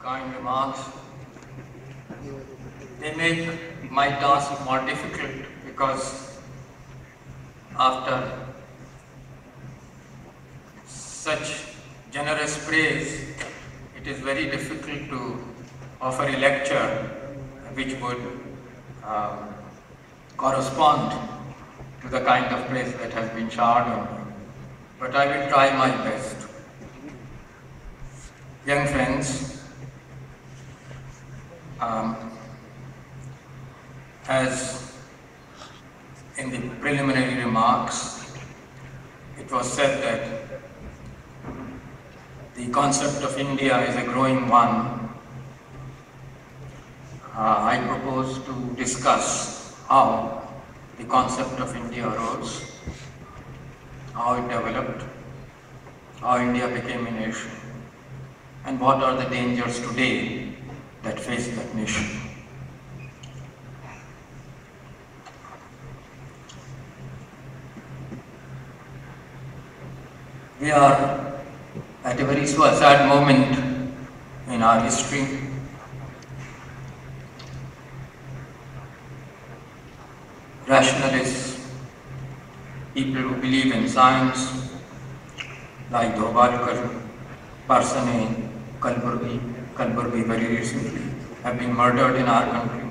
kind remarks. They make my task more difficult because after such generous praise, it is very difficult to offer a lecture which would correspond to the kind of praise that has been showered on me. But I will try my best. Young friends, as in the preliminary remarks, it was said that the concept of India is a growing one. I propose to discuss how the concept of India arose, how it developed, how India became a nation, and what are the dangers today that face that nation. We are at a very sad moment in our history. Rationalists, people who believe in science, like Dhobalkar, Parsane, Kalburgi very recently, have been murdered in our country.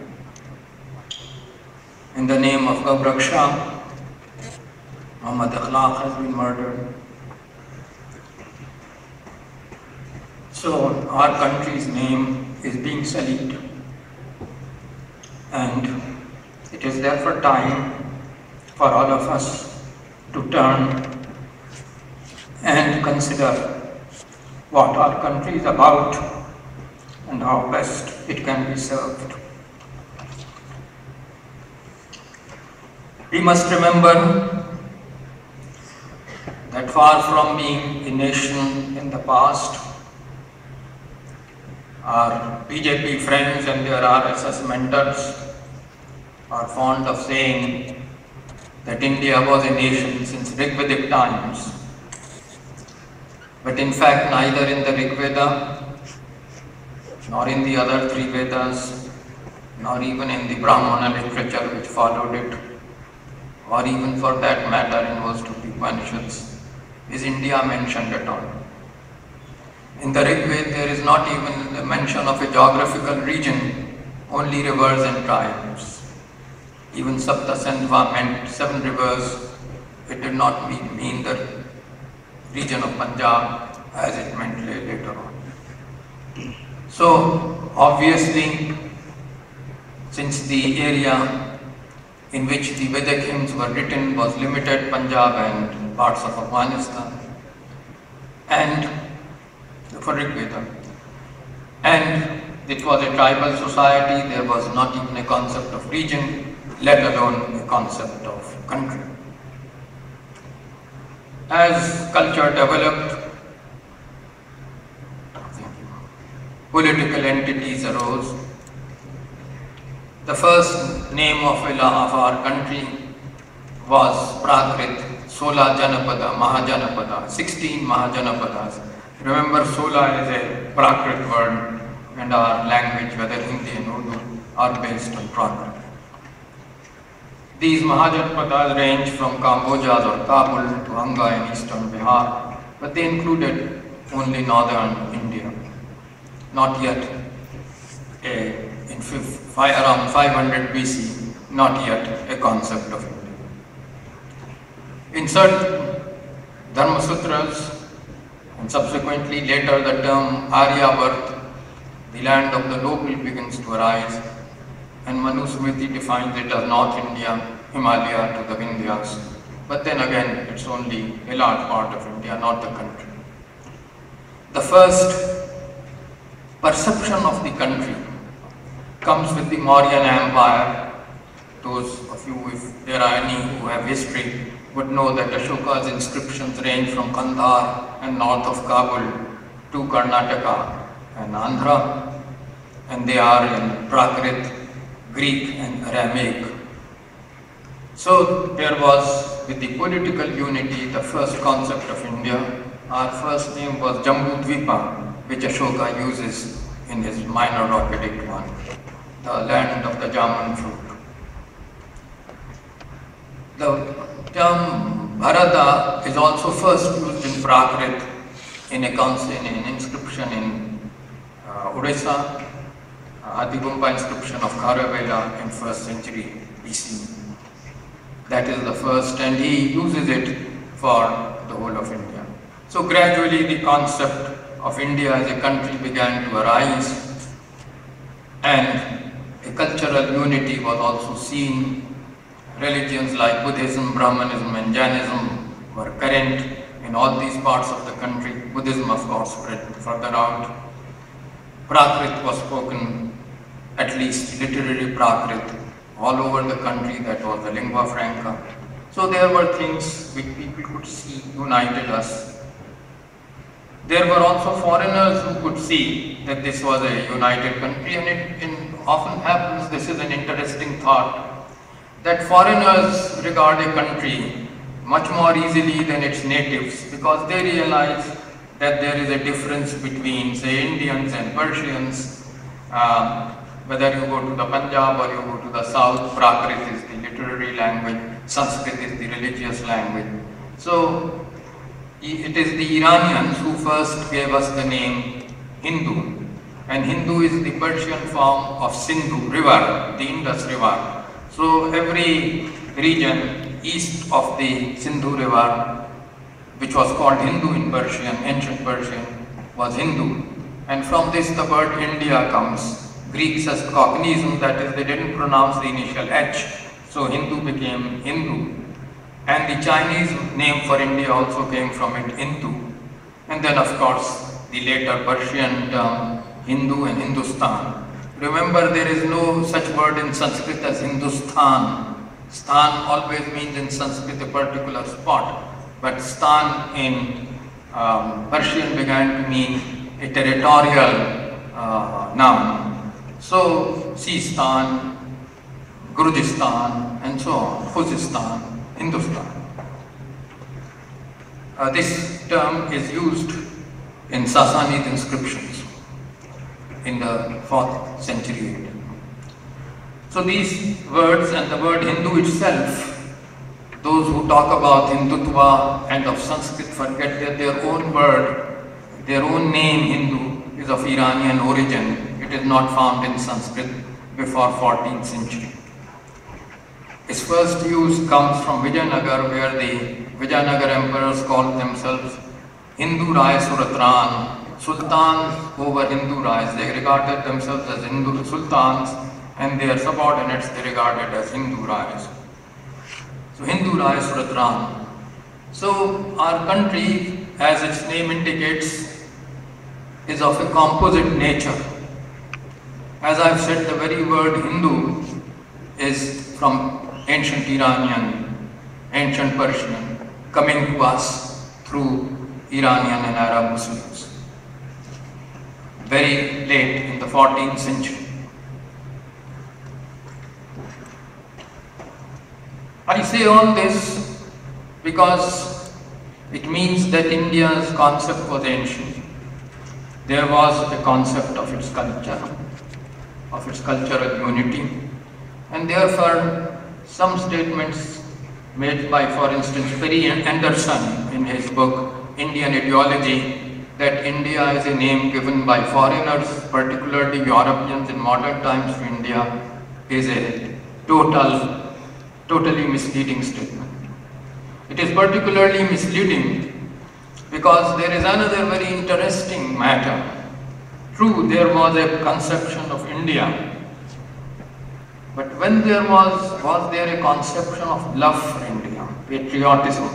In the name of Gavraksha, Muhammad Akhlaq has been murdered. So our country's name is being sullied, and it is therefore time for all of us to turn and consider what our country is about and how best it can be served. We must remember that far from being a nation in the past, our BJP friends and their RSS mentors are fond of saying that India was a nation since Rigvedic times. But in fact, neither in the Rig Veda, nor in the other three Vedas, nor even in the Brahmana literature which followed it, or even for that matter in most of the Upanishads, is India mentioned at all. In the Rig Veda, there is not even a mention of a geographical region, only rivers and tribes. Even Sapta Sandhva meant 7 rivers. It did not mean the region of Punjab as it meant later on. So obviously, since the area in which the Vedic hymns were written was limited, Punjab and parts of Afghanistan, and for Rig Veda, and it was a tribal society, there was not even a concept of region, let alone a concept of country. As culture developed, political entities arose. The first name of our country was Prakrit, Sola Janapada, Mahajanapada, 16 Mahajanapadas. Remember, Sola is a Prakrit word, and our language, whether Hindi and Urdu, are based on Prakrit. These Mahajanapadas range from Cambodia or Kabul to Anga in eastern Bihar, but they included only northern India. Not yet, around 500 BC, not yet a concept of India. In certain Dharma Sutras, and subsequently later the term Aryabhat, the land of the noble, begins to arise, and Manusmriti defines it as North India, Himalaya to the Vindhyas. But then again, it's only a large part of India, not the country. The first perception of the country comes with the Mauryan Empire. Those of you, if there are any who have history, would know that Ashoka's inscriptions range from Kandahar and north of Kabul to Karnataka and Andhra, and they are in Prakrit, Greek and Aramaic. So there was, with the political unity, the first concept of India. Our first name was Jambudvipa, which Ashoka uses in his minor Rockedict one, the land of the jamun fruit. The term Bharata is also first used in Prakrit in an inscription in Odisha, Adhigumpa inscription of Kharavela in 1st century BC. That is the first, and he uses it for the whole of India. So gradually the concept of India as a country began to arise, and a cultural unity was also seen. Religions like Buddhism, Brahmanism and Jainism were current in all these parts of the country. Buddhism, of course, spread further out. Prakrit was spoken, at least literary Prakrit, all over the country. That was the lingua franca. So there were things which people could see united us. There were also foreigners who could see that this was a united country, and it often happens, this is an interesting thought, that foreigners regard a country much more easily than its natives, because they realize that there is a difference between, say, Indians and Persians. Whether you go to the Punjab or you go to the south, Prakrit is the literary language, Sanskrit is the religious language. So it is the Iranians who first gave us the name Hindu, and Hindu is the Persian form of Sindhu, river, the Indus river. So every region east of the Sindhu river, which was called Hindu in Persian, ancient Persian, was Hindu. And from this the word India comes. Greeks as cognizant, that is, they didn't pronounce the initial H, so Hindu became Hindu. And the Chinese name for India also came from it, Hindu. And then, of course, the later Persian term Hindu and Hindustan. Remember, there is no such word in Sanskrit as Hindustan. Stan always means in Sanskrit a particular spot, but stan in Persian began to mean a territorial noun. So, Sistan, Gurjistan, and so on, Khuzistan, Hindustan. This term is used in Sassanid inscriptions in the 4th century. So these words and the word Hindu itself, those who talk about Hindutva and of Sanskrit forget that their own word, their own name Hindu is of Iranian origin. It is not found in Sanskrit before 14th century. Its first use comes from Vijayanagar, where the Vijayanagar emperors called themselves Hindu Rai Suratran, sultans over Hindu Rais. They regarded themselves as Hindu sultans, and their subordinates they regarded as Hindu Rais. So Hindu Rai Suratran. So our country, as its name indicates, is of a composite nature. As I've said, the very word Hindu is from ancient Iranian, ancient Persian, coming to us through Iranian and Arab Muslims. Very late in the 14th century. I say all this because it means that India's concept was ancient. There was a concept of its culture, of its cultural unity, and therefore some statements made by, for instance, Perry Anderson in his book Indian Ideology, that India is a name given by foreigners, particularly Europeans in modern times to India, is a totally misleading statement. It is particularly misleading because there is another very interesting matter. True, there was a conception of India, but when there was there a conception of love for India, patriotism?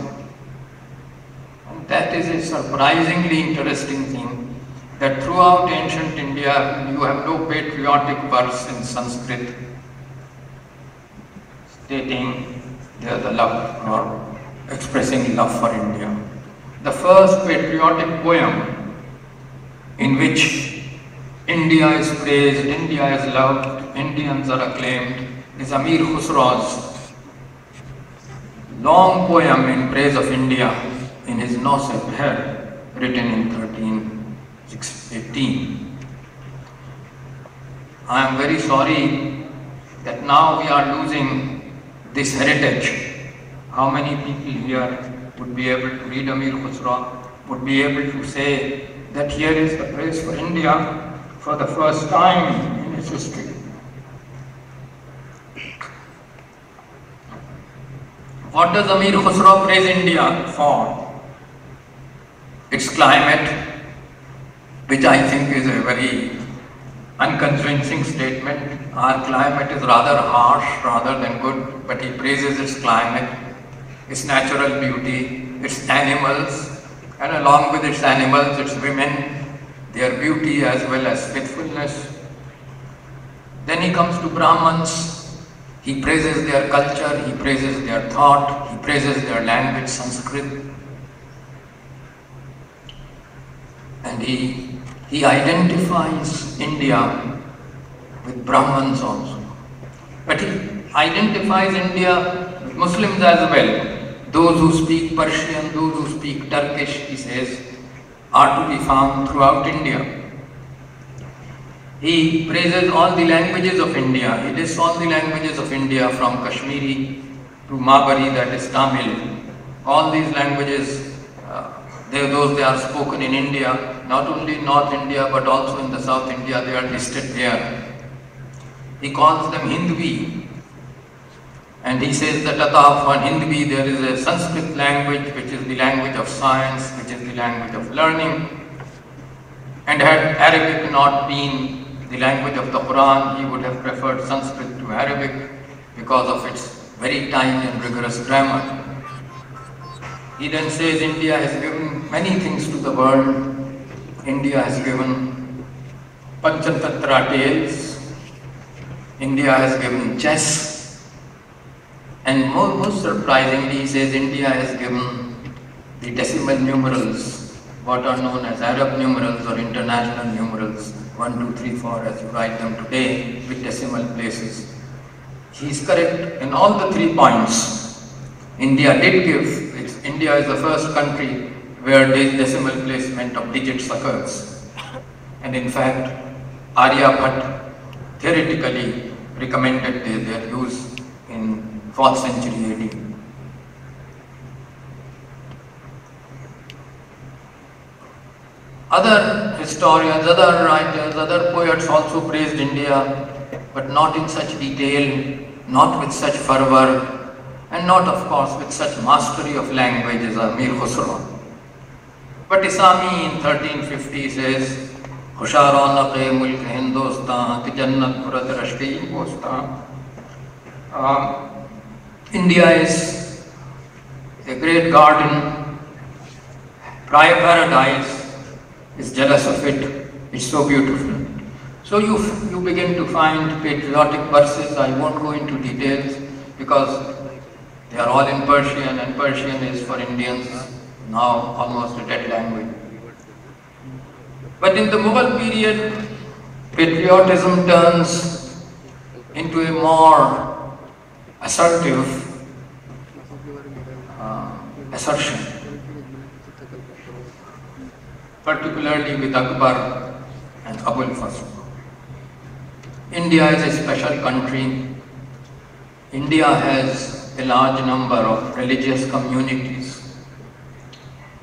And that is a surprisingly interesting thing, that throughout ancient India you have no patriotic verse in Sanskrit stating the love or expressing love for India. The first patriotic poem in which India is praised, India is loved, Indians are acclaimed, is Amir Khusraw's long poem in praise of India in his Nausab Hai, written in 1318. I am very sorry that now we are losing this heritage. How many people here would be able to read Amir Khusro, would be able to say that here is the place for India for the first time in its history. What does Amir Khusro praise India for? Its climate, which I think is a very unconvincing statement. Our climate is rather harsh rather than good, but he praises its climate, its natural beauty, its animals, and along with its animals, its women, their beauty as well as faithfulness. Then he comes to Brahmins. He praises their culture, he praises their thought, he praises their language, Sanskrit. And he identifies India with Brahmins also. But he identifies India with Muslims as well. Those who speak Persian, those who speak Turkish, he says, are to be found throughout India. He praises all the languages of India. He lists all the languages of India from Kashmiri to Mabari, that is Tamil. All these languages, they are spoken in India, not only in North India but also in the South India, they are listed there. He calls them Hindvi. And he says that for Hindvi there is a Sanskrit language which is the language of science, which is the language of learning. And had Arabic not been the language of the Quran, he would have preferred Sanskrit to Arabic because of its very tight and rigorous grammar. He then says India has given many things to the world. India has given Panchatatra tales. India has given chess. And most surprisingly, he says India has given the decimal numerals, what are known as Arab numerals or international numerals, 1, 2, 3, 4 as you write them today with decimal places. He is correct in all the 3 points. India did give, India is the first country where the decimal placement of digits occurs. And in fact, Aryabhat theoretically recommended their use in 4th century AD. Other historians, other writers, other poets also praised India, but not in such detail, not with such fervor, and not of course with such mastery of language as Amir Khusro. But Isami in 1350 says, Khusharonaqe mulk Hindustan ki jannat purad rashki postan. India is a great garden, paradise, is jealous of it, it's so beautiful. So you begin to find patriotic verses. I won't go into details because they are all in Persian, and Persian is for Indians now almost a dead language. But in the Mughal period, patriotism turns into a more assertive assertion, particularly with Akbar and Abul Fazl. India is a special country. India has a large number of religious communities.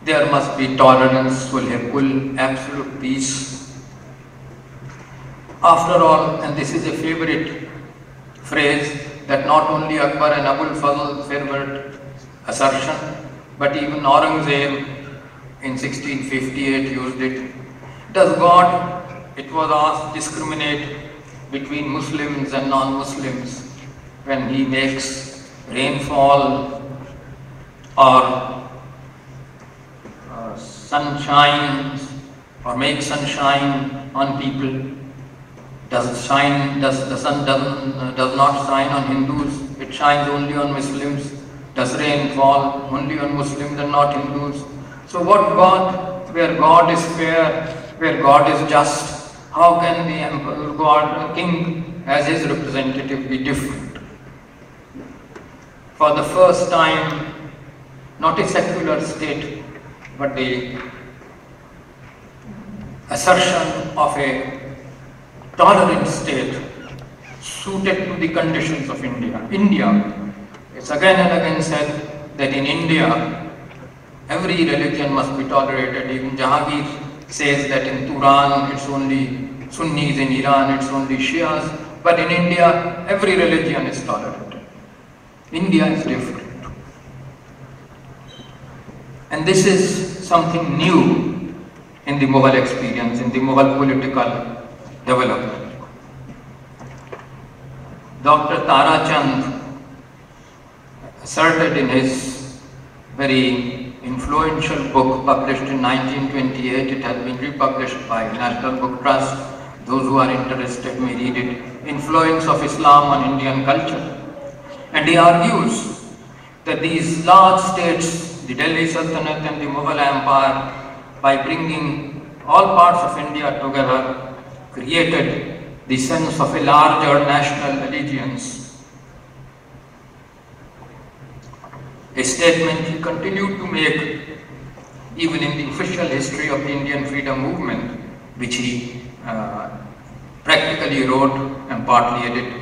There must be tolerance, sulh-e-kul, absolute peace. After all, and this is a favorite phrase that not only Akbar and Abul Fazl favored assertion, but even Aurangzeb in 1658 used it. Does God, it was asked, discriminate between Muslims and non-Muslims when he makes rainfall or sunshine or makes sunshine on people? Does the sun does not shine on Hindus? It shines only on Muslims. Does rain fall only on Muslims and not Hindus? So what God, where God is fair, where God is just, how can the emperor, God, king as his representative be different? For the first time, not a secular state, but the assertion of a tolerant state suited to the conditions of India. It's again and again said that in India, every religion must be tolerated. Even Jahangir says that in Turan it's only Sunnis, in Iran it's only Shias, but in India every religion is tolerated. India is different. And this is something new in the Mughal experience, in the Mughal political development. Dr. Tara Chand asserted in his very influential book published in 1928, it has been republished by National Book Trust, those who are interested may read it, Influence of Islam on Indian Culture. And he argues that these large states, the Delhi Sultanate and the Mughal Empire, by bringing all parts of India together, created the sense of a larger national allegiance. A statement he continued to make even in the official history of the Indian freedom movement, which he practically wrote and partly edited.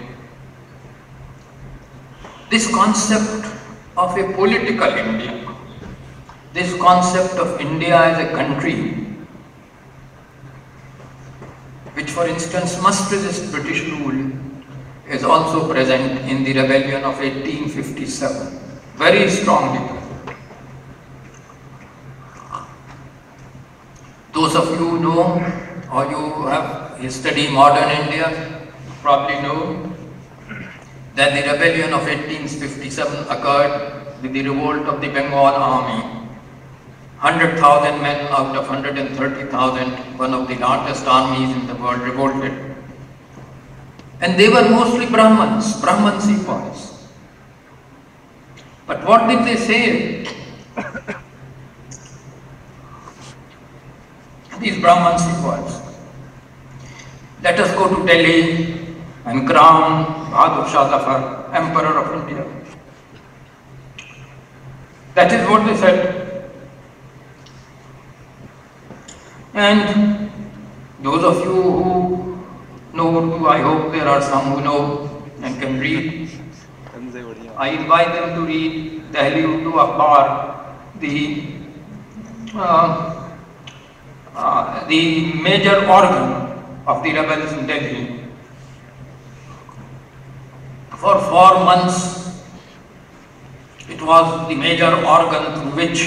This concept of a political India, this concept of India as a country, which for instance must resist British rule, is also present in the rebellion of 1857, very strongly present. Those of you who know, or you have studied modern India, probably know that the rebellion of 1857 occurred with the revolt of the Bengal army. 100,000 men out of 130,000, one of the largest armies in the world, revolted. And they were mostly Brahmins, Brahman sepoys. But what did they say? These Brahman sepoys, let us go to Delhi and crown Bahadur Shah Zafar, Emperor of India. That is what they said. And those of you who know Urdu, I hope there are some who know and can read. I invite them to read Delhi Urdu Akhbar, the major organ of the rebels in Delhi. For 4 months, it was the major organ through which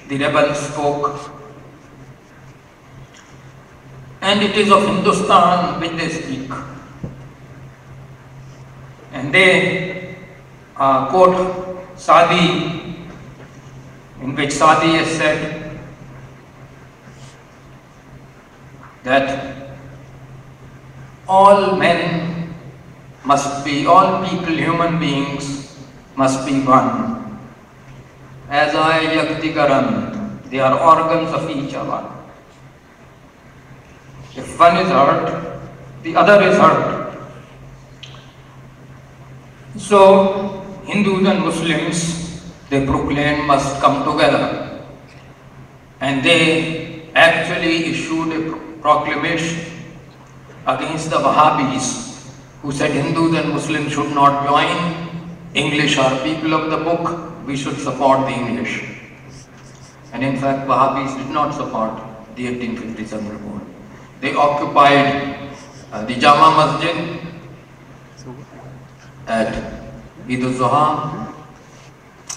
the rebels spoke. And it is of Hindustan which they speak. And they quote Sadi, in which Sadi has said that all men must be, all people, human beings must be one. As I Yakti they are organs of each other. If one is hurt, the other is hurt. So, Hindus and Muslims, they proclaim, must come together. And they actually issued a proclamation against the Wahhabis, who said Hindus and Muslims should not join. English are people of the book, we should support the English. And in fact, Wahhabis did not support the 1857 revolt. They occupied the Jama Masjid at Eid al-Zuha,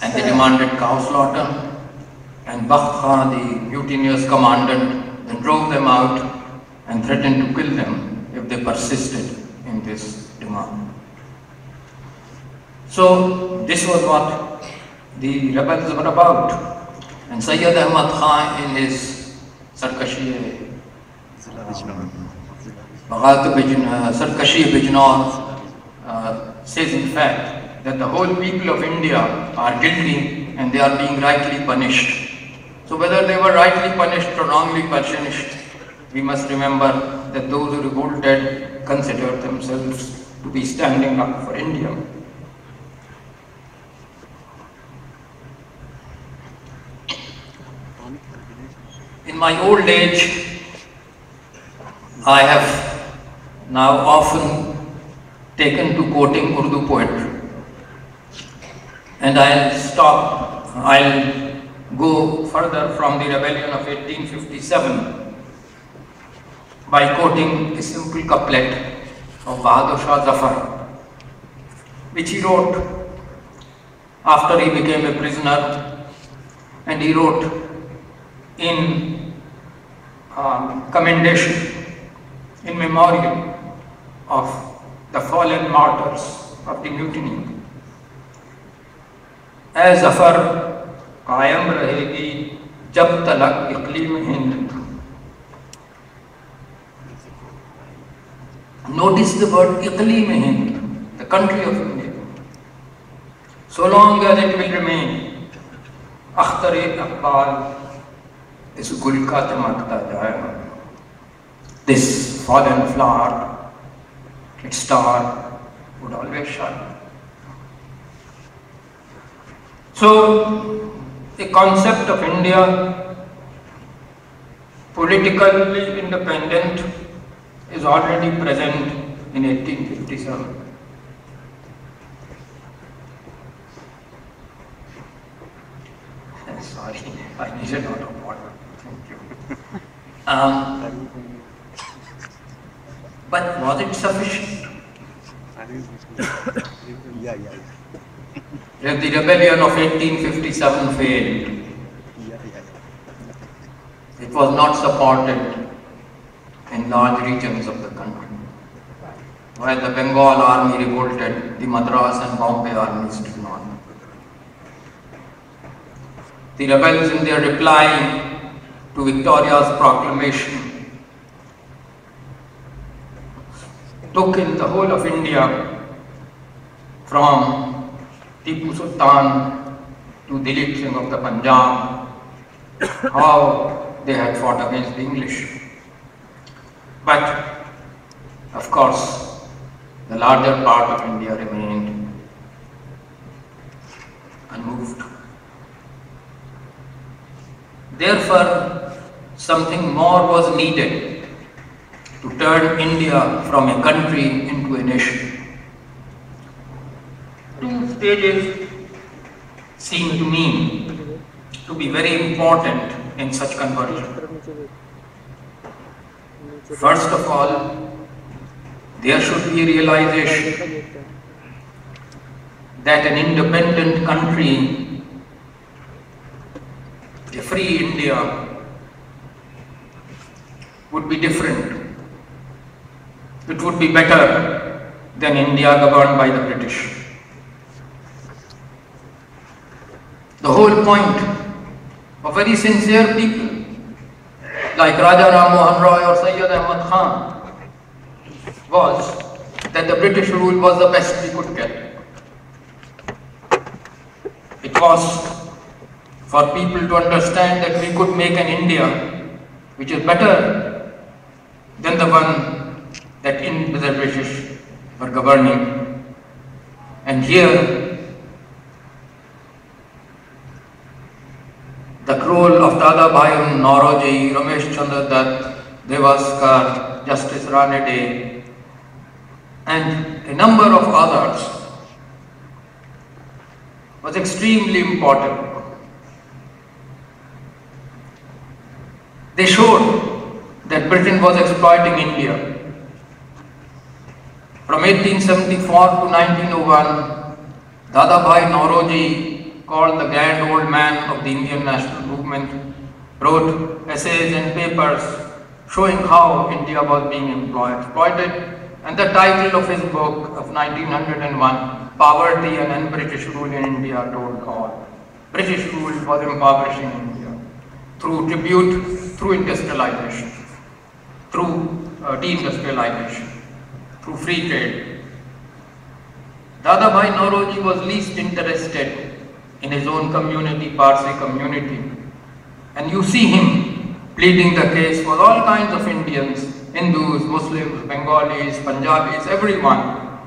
and they demanded cow slaughter, and Bakht Khan, the mutinous commandant, then drove them out and threatened to kill them if they persisted in this demand. So this was what the rebels were about. And Sayyid Ahmad Khan in his Sarkashi Bijnor says in fact that the whole people of India are guilty and they are being rightly punished. So whether they were rightly punished or wrongly punished, we must remember that those who revolted considered themselves to be standing up for India. In my old age, I have now often taken to quoting Urdu poetry. And I'll go further from the rebellion of 1857 by quoting a simple couplet of Bahadur Shah Zafar, which he wrote after he became a prisoner, and he wrote in commendation, in memorial of the fallen martyrs of the mutiny. ऐ ज़फ़र कायम रहेगी जब तलक इक़लीम Hind. Notice the word इक़लीम Hind, the country of India. So long as it will remain, अख्तर-ए-अक़बाल इस गुल का चमकता जाएगा. This fallen flower, its star would always shine. So, the concept of India, politically independent, is already present in 1857. Sorry, I need a lot of water. Thank you. But was it sufficient? If the rebellion of 1857 failed, it was not supported in large regions of the country. While the Bengal army revolted, the Madras and Bombay armies did not. The rebels, in their reply to Victoria's proclamation, took in the whole of India from Tipu Sultan to Dilip Singh of the Punjab, how they had fought against the English. But, of course, the larger part of India remained unmoved. Therefore, something more was needed to turn India from a country into a nation. Two stages seem to me to be very important in such conversion. First of all, there should be a realization that an independent country, a free India, would be different. It would be better than India governed by the British. The whole point of very sincere people like Raja Ram Mohan Roy or Sayyid Ahmad Khan was that the British rule was the best we could get. It was for people to understand that we could make an India which is better than the one that the British were governing. And here, the role of Dada Bhai Nauroji, Ramesh Chandra Dutt, Devaskar, Justice Ranade, and a number of others was extremely important. They showed that Britain was exploiting India. From 1874 to 1901, Dada Bhai Nauroji, called the grand old man of the Indian national movement, wrote essays and papers showing how India was being exploited, and the title of his book of 1901, Poverty and British Rule in India, told all. British rule was impoverishing India through tribute, through industrialization, through deindustrialization, through free trade. Dada Bhai Nauroji was least interested in his own community, Parsi community. And you see him pleading the case for all kinds of Indians, Hindus, Muslims, Bengalis, Punjabis, everyone.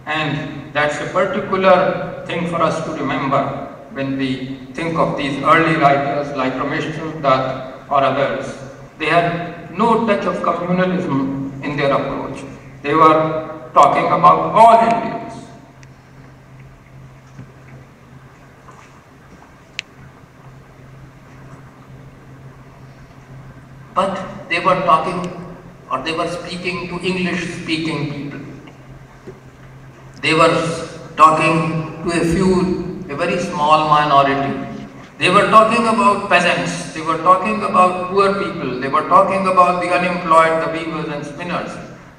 And that's a particular thing for us to remember when we think of these early writers like Ramesh Chandra Dutt or others. They had no touch of communalism in their approach. They were talking about all Indians. But they were talking, or they were speaking to English-speaking people. They were talking to a very small minority. They were talking about peasants, they were talking about poor people, they were talking about the unemployed, the weavers and spinners,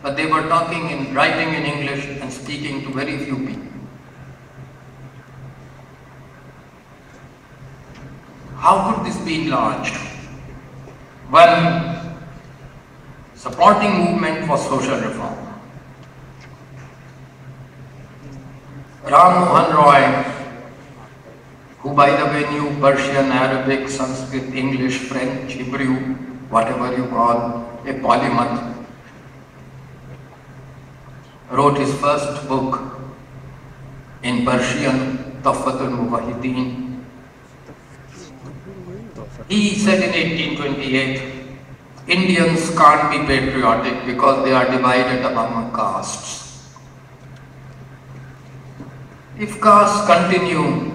but they were writing in English and speaking to very few people. How could this be enlarged? One supporting movement for social reform. Ram Mohan Roy, who by the way knew Persian, Arabic, Sanskrit, English, French, Hebrew, whatever you call a polymath, wrote his first book in Persian, Tuhfatul Muwahhideen. He said in 1828, Indians can't be patriotic because they are divided among castes. If castes continue,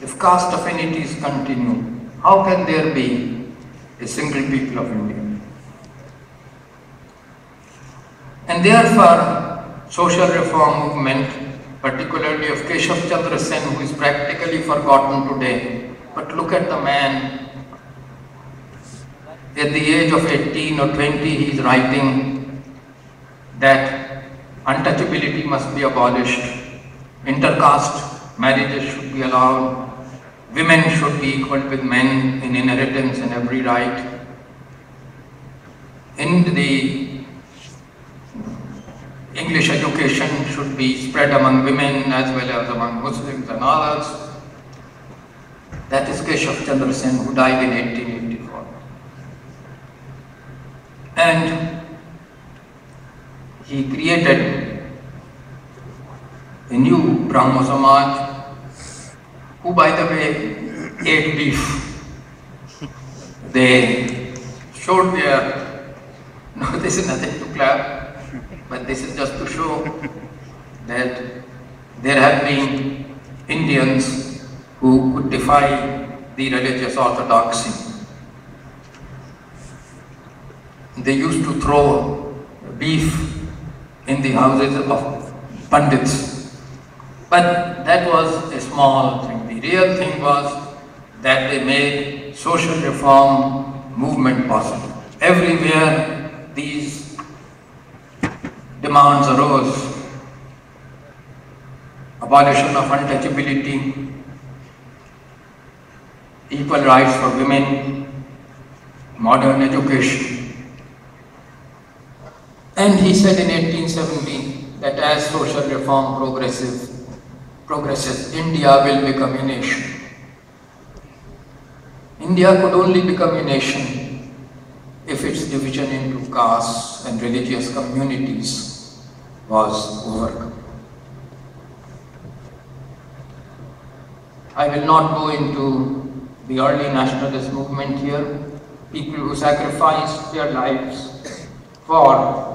if caste affinities continue, how can there be a single people of India? And therefore, social reform movement, particularly of Keshav Chandra Sen, who is practically forgotten today, but look at the man. At the age of 18 or 20, he is writing that untouchability must be abolished, intercaste marriages should be allowed, women should be equal with men in inheritance and every right, and the English education should be spread among women as well as among Muslims and others. That is Keshav Chandra Sen, who died in 1884. And he created a new Brahmo Samaj, who by the way ate beef. They showed their, no, this is nothing to clap, but this is just to show that there have been Indians who could defy the religious orthodoxy. They used to throw beef in the houses of Pandits. But that was a small thing. The real thing was that they made social reform movement possible. Everywhere these demands arose. Abolition of untouchability, equal rights for women, modern education. And he said in 1817 that as social reform progresses, India will become a nation. India could only become a nation if its division into castes and religious communities was overcome. I will not go into the early nationalist movement here, people who sacrificed their lives for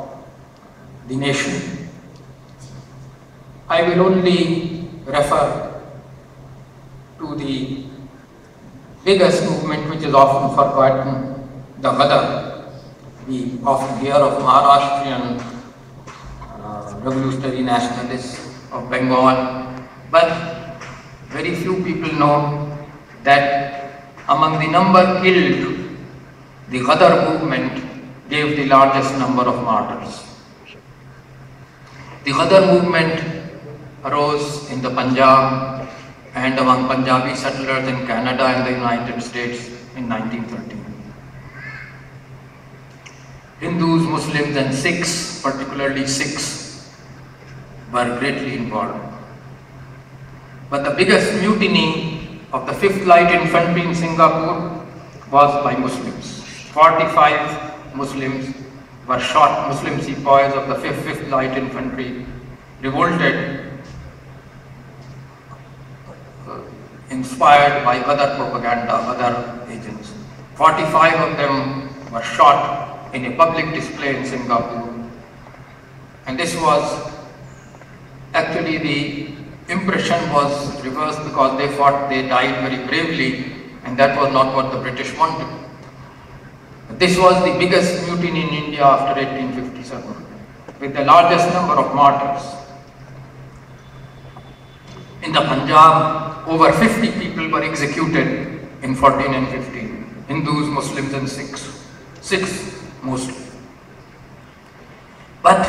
the nation. I will only refer to the biggest movement which is often forgotten, the Ghadar. We often hear of Maharashtrian revolutionary nationalists of Bengal, but very few people know that among the number killed, the Ghadar movement gave the largest number of martyrs. The Ghadar movement arose in the Punjab and among Punjabi settlers in Canada and the United States in 1913. Hindus, Muslims and Sikhs, particularly Sikhs, were greatly involved. But the biggest mutiny of the 5th Light Infantry in Singapore was by Muslims. 45 Muslims were shot. Muslim sepoys of the 5th Light Infantry revolted, inspired by Ghadar propaganda, Ghadar agents. 45 of them were shot in a public display in Singapore, And this was actually, the impression was reversed because they thought they died very bravely, and that was not what the British wanted. This was the biggest mutiny in India after 1857, with the largest number of martyrs. In the Punjab, over 50 people were executed in 14 and 15, Hindus, Muslims and Sikhs mostly. But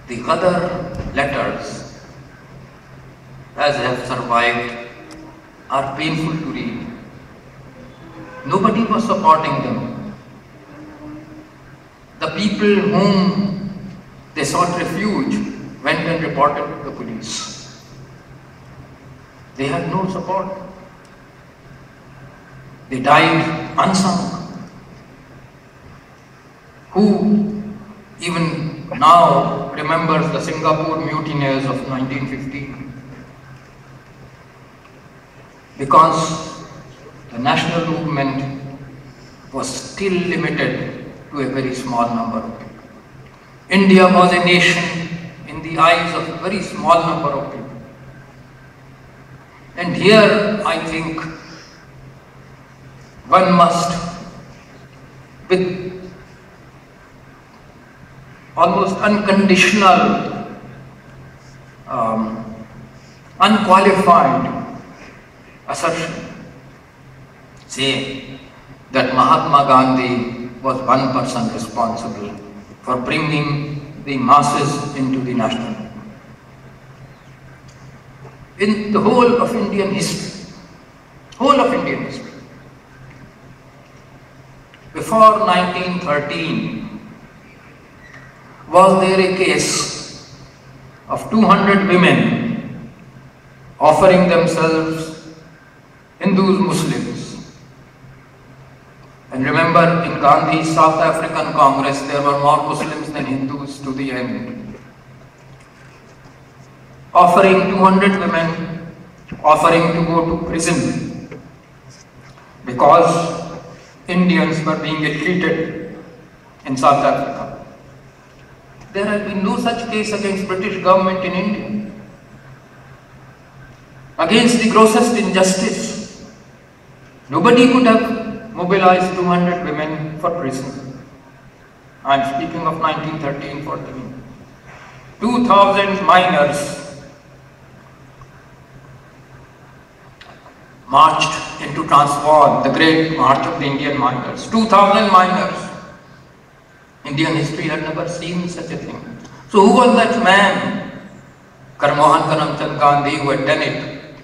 the other letters, as have survived, are painful to read. Nobody was supporting them. The people whom they sought refuge went and reported to the police. They had no support. They died unsung. Who even now remembers the Singapore mutineers of 1915? Because the national movement was still limited to a very small number of people. India was a nation in the eyes of a very small number of people. And here, I think, one must, with almost unconditional, unqualified assertion, say that Mahatma Gandhi was one person responsible for bringing the masses into the national movement. In the whole of Indian history, before 1913, was there a case of 200 women offering themselves Hindus, Muslims. And remember, in Gandhi's South African Congress, there were more Muslims than Hindus to the end. Offering 200 women, offering to go to prison because Indians were being ill-treated in South Africa. There had been no such case against British government in India. Against the grossest injustice, nobody could have mobilized 200 women for prison. I am speaking of 1913-14. 2,000 miners marched into Transvaal, the great march of the Indian miners. 2,000 miners. Indian history had never seen such a thing. So who was that man, Karmohan Karamchand Gandhi, who had done it?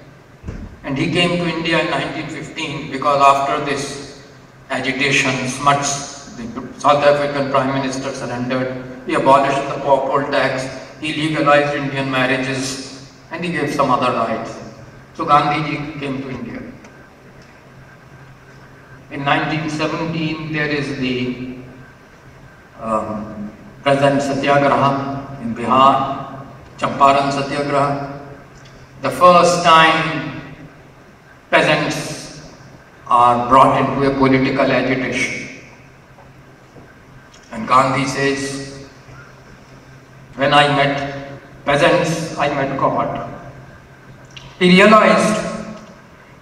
And he came to India in 1915 because after this agitation, smuts, the South African Prime Minister surrendered, he abolished the poll tax, he legalized Indian marriages, and he gave some other rights. So Gandhiji came to India. In 1917, there is the present Satyagraha in Bihar, Champaran Satyagraha. The first time peasants are brought into a political agitation. And Gandhi says, when I met peasants, I met God. He realized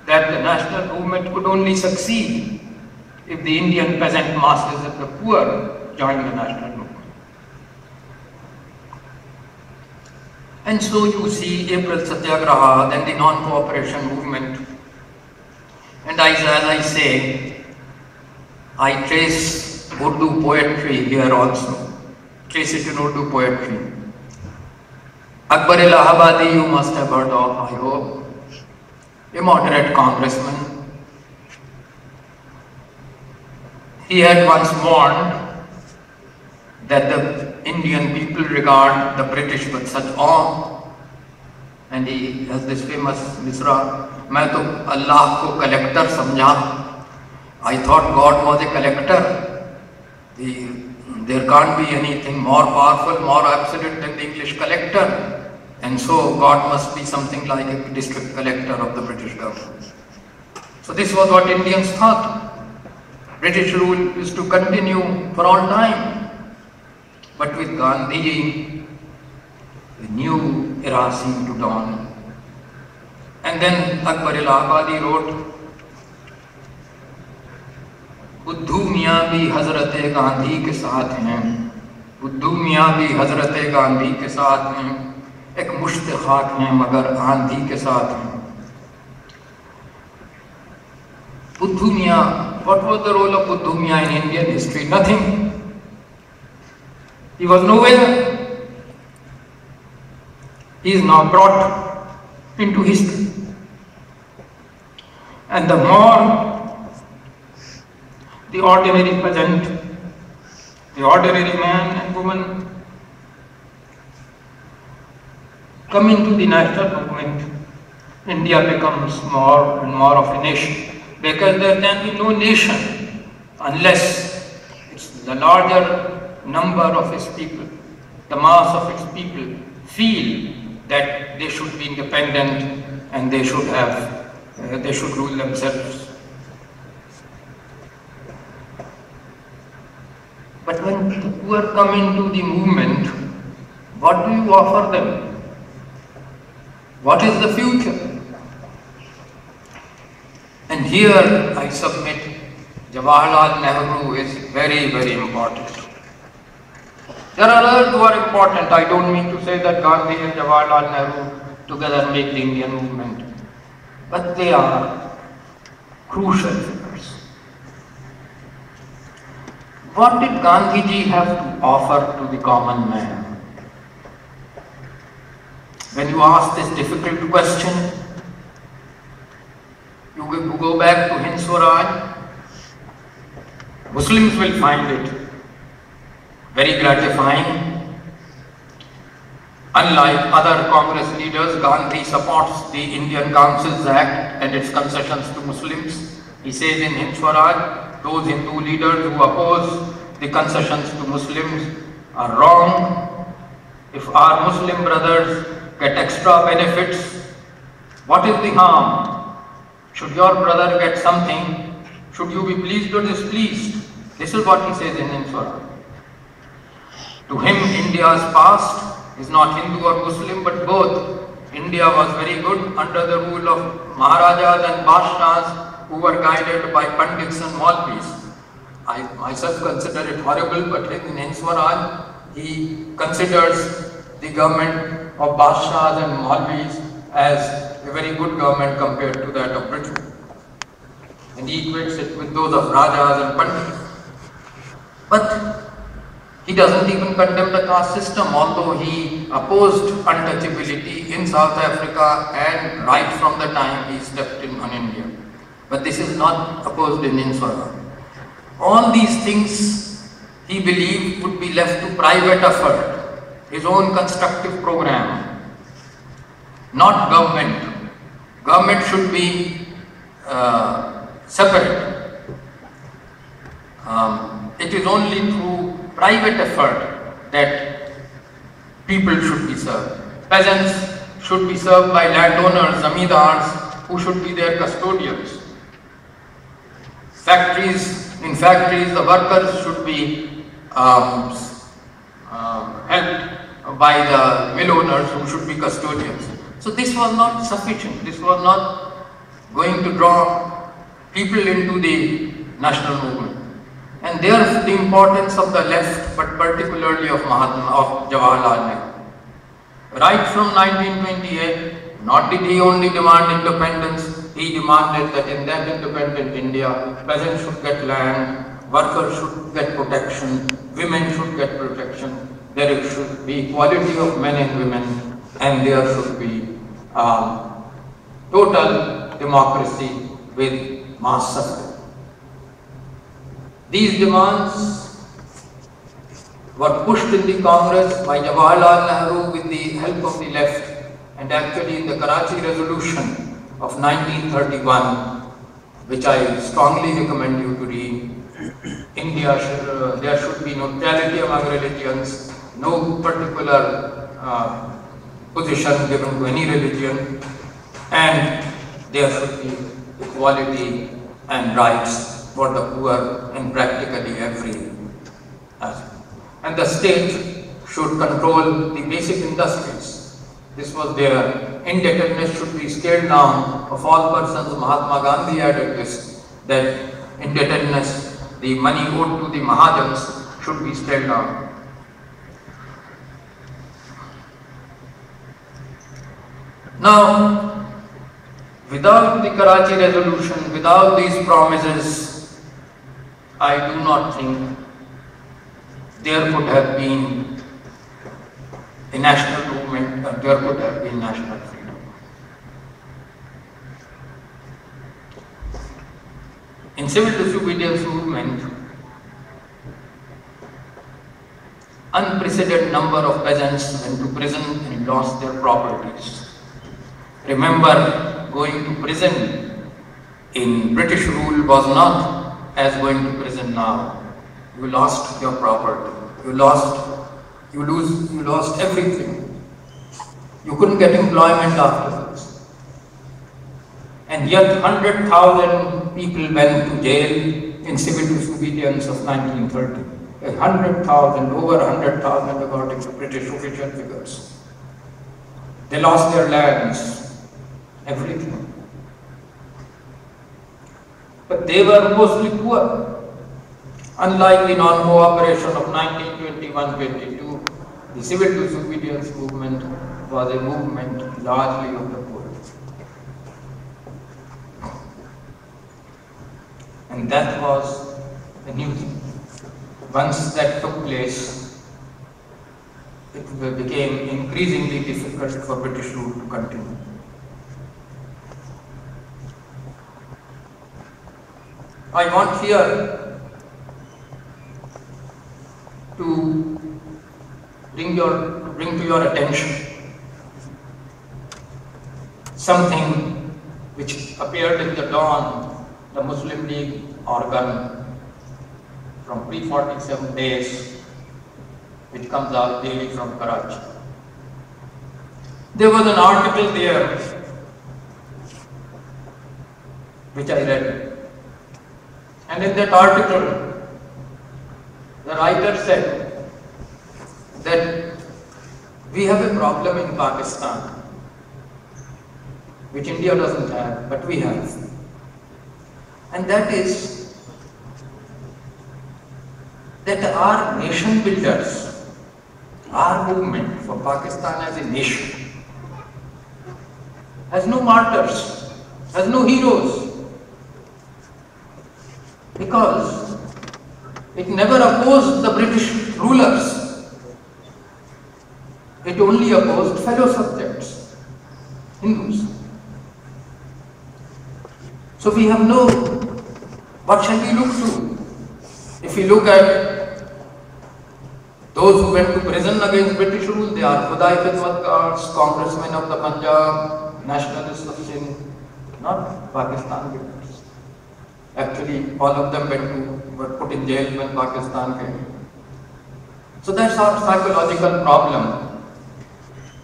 that the national movement could only succeed if the Indian peasant masses and the poor joined the national movement. And so you see April Satyagraha, then the non-cooperation movement. And as I say, I trace Urdu poetry here also. Trace it in Urdu poetry. Akbar Allahabadi you must have heard of, I hope. A moderate congressman. He had once warned that the Indian people regard the British with such awe. And he has this famous misra, "Main to Allah ko collector samjha." I thought God was a collector. There can't be anything more powerful, more absolute than the English collector. And so God must be something like a district collector of the British government. So this was what Indians thought. British rule is to continue for all time. But with Gandhi, a new era seemed to dawn. And then Akbar Allahabadi wrote, बुद्धू मियाँ भी हजरत गांधी के साथ हैं, बुद्धू मियाँ भी हजरत गांधी के साथ हैं, एक मुश्त खाक हैं मगर आंधी के साथ हैं. Buddhu Mian, what was the role of Buddhu Mian in Indian history? Nothing. He was nowhere. He is now brought into history. And the more the ordinary peasant, the ordinary man and woman come into the national movement, India becomes more and more of a nation. Because there can be no nation unless it's the larger number of its people, the mass of its people feel that they should be independent and they should rule themselves. But when the poor come into the movement, what do you offer them? What is the future? And here I submit Jawaharlal Nehru is very, very important. There are others who are important. I don't mean to say that Gandhi and Jawaharlal Nehru together make the Indian movement. But they are crucial figures. What did Gandhiji have to offer to the common man? When you ask this difficult question, you go back to Hind Swaraj, Muslims will find it very gratifying. Unlike other Congress leaders, Gandhi supports the Indian Councils Act and its concessions to Muslims. He says in Hind Swaraj, those Hindu leaders who oppose the concessions to Muslims are wrong. If our Muslim brothers get extra benefits, what is the harm? Should your brother get something, should you be pleased or displeased? This is what he says in Hind Swaraj. To him, India's past is not Hindu or Muslim, but both. India was very good under the rule of Maharajas and Badshahs who were guided by Pandits and Maulvis. I myself consider it horrible, but in Hind Swaraj, he considers the government of Badshahs and Maulvis as a very good government compared to that of Britain. And he equates it with those of Rajas and Pandits. But he doesn't even condemn the caste system, although he opposed untouchability in South Africa and right from the time he stepped in on India. But this is not opposed in Hind Swaraj. All these things he believed would be left to private effort, his own constructive program, not government. Government should be separate. It is only through private effort that people should be served. Peasants should be served by landowners, zamindars, who should be their custodians. In factories, the workers should be helped by the mill owners, who should be custodians. So this was not sufficient. This was not going to draw people into the national movement. And there the importance of the left, but particularly of Jawaharlal Nehru. Right from 1928, not did he only demand independence, he demanded that in that independent India, peasants should get land, workers should get protection, women should get protection, there should be equality of men and women, and there should be total democracy with mass suffrage. These demands were pushed in the Congress by Jawaharlal Nehru with the help of the left, and actually in the Karachi Resolution of 1931, which I strongly recommend you to read, there should be neutrality among religions, no particular position given to any religion, and there should be equality and rights for the poor in practically every aspect. and the state should control the basic industries. This was their indebtedness should be scaled down. Of all persons, Mahatma Gandhi added this, that indebtedness, the money owed to the Mahajans, should be scaled down. Now, without the Karachi resolution, without these promises, I do not think there could have been a national movement, and there could have been national freedom. In civil disobedience movement, unprecedented number of peasants went to prison and lost their properties. Remember, going to prison in British rule was not as going to prison now. You lost your property. You lost everything. You couldn't get employment afterwards. And yet 100,000 people went to jail in civil disobedience of 1930. 100,000, over 100,000 according to British official figures. They lost their lands, everything. But they were mostly poor. Unlike the non-cooperation of 1921-22, the civil disobedience movement was a movement largely of the poor. And that was a new thing. Once that took place, it became increasingly difficult for British rule to continue. I want here to bring to your attention something which appeared in the Dawn, the Muslim League organ from pre-47 days, which comes out daily from Karachi. There was an article there which I read, and in that article the writer said that we have a problem in Pakistan which India doesn't have, but we have. And that is that our nation builders, our movement for Pakistan as a nation, has no martyrs, has no heroes, because it never opposed the British rulers. It only opposed fellow subjects, Hindus. So we have no, what shall we look to? If we look at those who went to prison against British rule, they are Khudai Khidmatgars, congressmen of the Punjab, nationalists of Sindh, not Pakistan builders. Actually, all of them were put in jail when Pakistan came. So that's our psychological problem,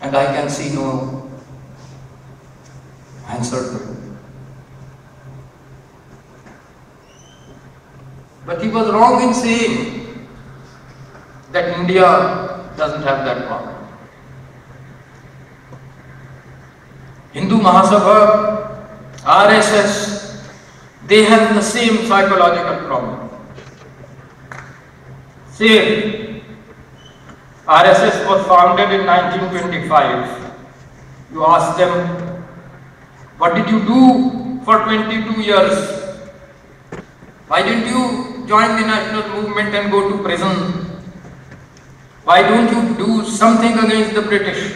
and I can see no answer to it. But he was wrong in saying that India doesn't have that problem. Hindu Mahasabha, RSS, they have the same psychological problem. Same. RSS was founded in 1925. You ask them, what did you do for 22 years? Why didn't you join the national movement and go to prison? Why don't you do something against the British?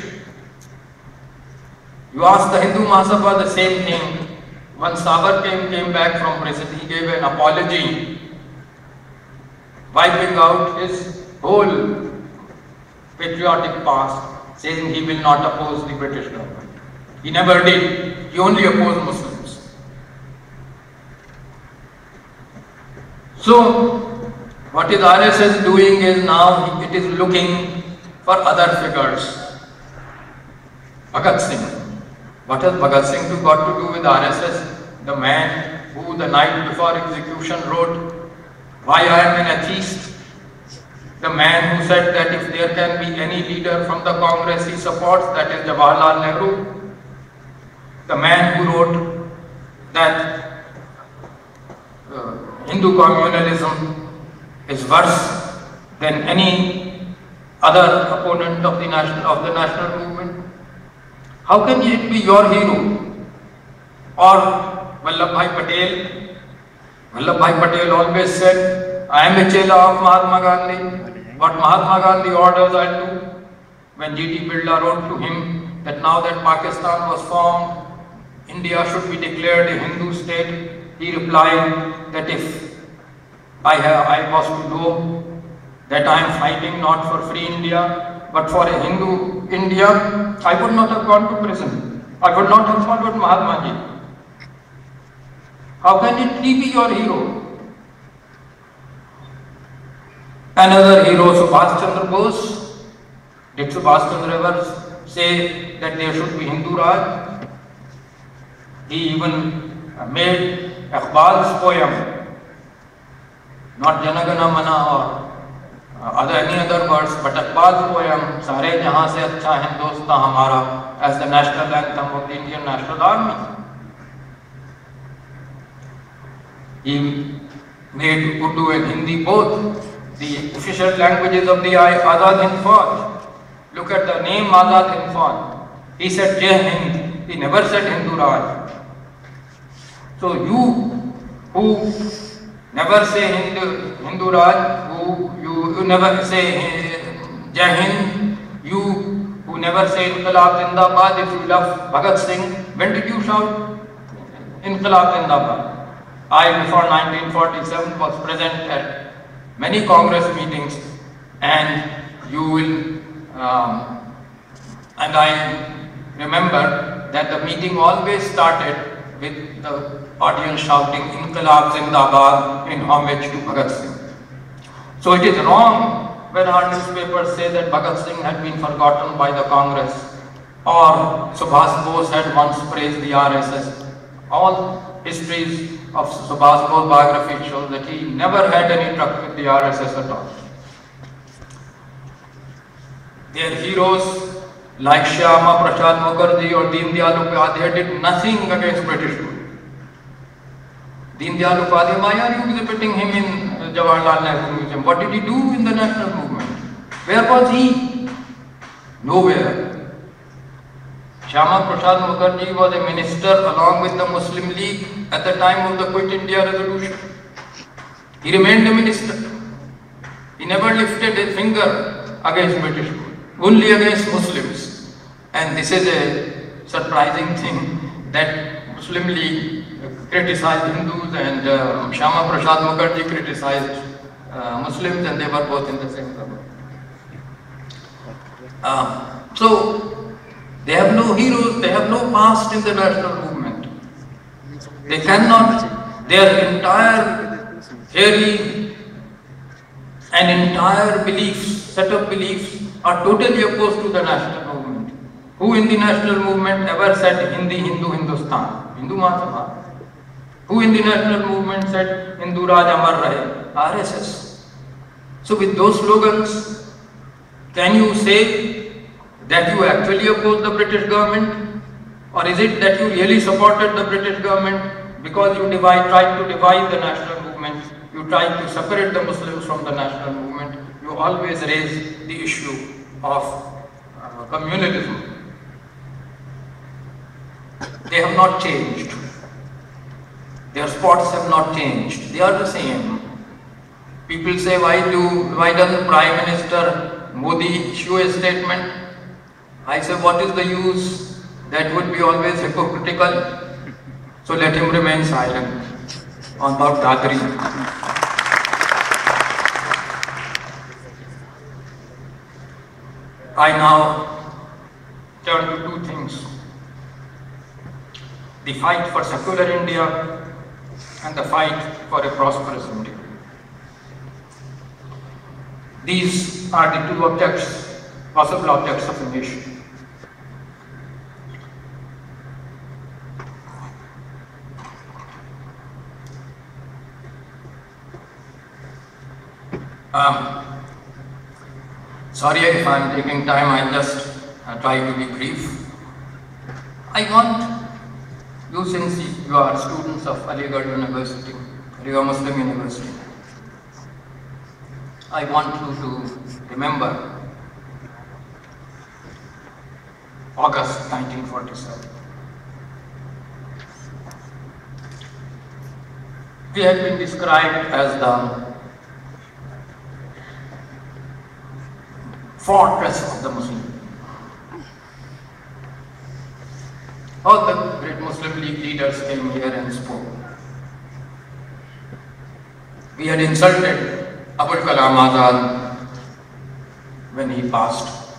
You ask the Hindu Mahasabha the same thing. When Savar came back from prison, he gave an apology, wiping out his whole patriotic past, saying he will not oppose the British government. He never did. He only opposed Muslims. So, what is RSS doing is now it is looking for other figures. Bhagat Singh. What has Bhagat Singh got to do with RSS? The man who the night before execution wrote, "Why I am an atheist?" The man who said that if there can be any leader from the Congress he supports, that is Jawaharlal Nehru. The man who wrote that Hindu communalism is worse than any other opponent of the national movement. How can it be your hero? Or Vallabhbhai Patel. Vallabhbhai Patel always said, I am a chela of Mahatma Gandhi. What Mahatma Gandhi orders I do. When G.T. Birla wrote to him that now that Pakistan was formed, India should be declared a Hindu state, he replied that if I was to know that I am fighting not for free India, but for a Hindu India, I would not have gone to prison. I would not have followed Mahatma Ji. How can it be your hero? Another hero, Subhash Chandra Bose. Did Subhash Chandra ever say that there should be Hindu Raj? He even made Iqbal's poem, not Janagana Mana or any other words, but Iqbal's poem, Sare Jahan Se Acha Hindustan Hamara, as the national anthem of the Indian National Army. He made Urdu and Hindi both the official languages of the Azad Hind Fauj. Look at the name Azad Hind Fauj. He said Jai Hind, he never said Hindu Raj. So you who never say Hindu Raj, you never say Jai Hind, you who never say Inqilab Zindabad, if you love Bhagat Singh, when did you shout Inqilab Zindabad? I, before 1947, was present at many Congress meetings, and you will, and I remember that the meeting always started with the audience shouting Inqilab Zindabad in homage to Bhagat Singh. So it is wrong when our newspapers say that Bhagat Singh had been forgotten by the Congress, or Subhash Bose had once praised the RSS. All histories of Subhash Bose biography show that he never had any truck with the RSS at all. Their heroes like Shyama Prasad Mukherjee or Deen Dayal Upadhyay did nothing against British rule. Deen Dayal Upadhyay, why are you exhibiting him in Jawaharlal Nehru Museum? What did he do in the national movement? Where was he? Nowhere. Shyama Prasad Mukherjee was a minister along with the Muslim League at the time of the Quit India Resolution. He remained a minister. He never lifted a finger against British rule, only against Muslims. And this is a surprising thing that Muslim League criticized Hindus and Shyama Prasad Mukherjee criticized Muslims, and they were both in the same government. So they have no heroes, they have no past in the national movement. They cannot, their entire theory and entire beliefs, set of beliefs are totally opposed to the national movement. Who in the national movement ever said Hindi, Hindu, Hindustan? Hindu Mahatma. Who in the national movement said Hindu Raj Amar Rahe? RSS. So with those slogans, can you say that you actually oppose the British government? Or is it that you really supported the British government because you tried to divide the national movement, you tried to separate the Muslims from the national movement, you always raise the issue of communalism. They have not changed. Their spots have not changed. They are the same. People say, why doesn't Prime Minister Modi issue a statement? I say, what is the use? That would be always hypocritical. So let him remain silent on about Dadri. I now turn to two things: the fight for secular India and the fight for a prosperous India. These are the two objects, possible objects of a nation. Sorry if I am taking time, I'll just try to be brief. I want you, since you are students of Aligarh University, Aligarh Muslim University, I want you to remember August 1947. We have been described as the fortress of the Muslim. All the great Muslim League leaders came here and spoke. We had insulted Abul Kalam Azad when he passed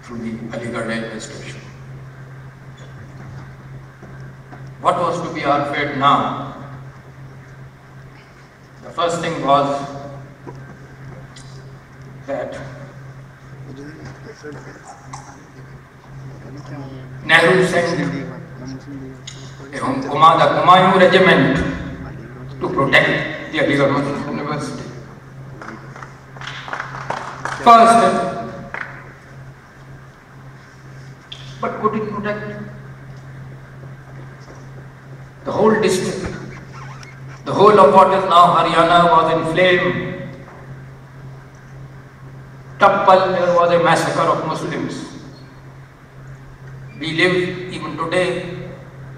through the Aligarh railway station. What was to be our fate now? The first thing was that Nehru sent the Humayun regiment to protect the Aligarh Muslim University. First, but could it protect the whole district? The whole of what is now Haryana was in flame. Tappal, there was a massacre of Muslims. We live even today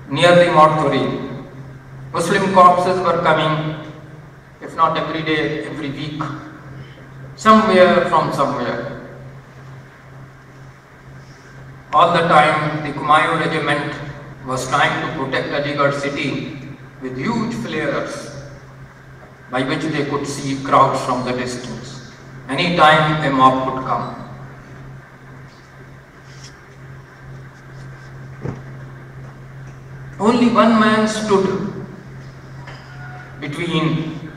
near the mortuary. Muslim corpses were coming, if not every day, every week, somewhere from somewhere. All the time, the Humayun regiment was trying to protect Aligarh city with huge flares by which they could see crowds from the distance. Any time a mob could come. Only one man stood between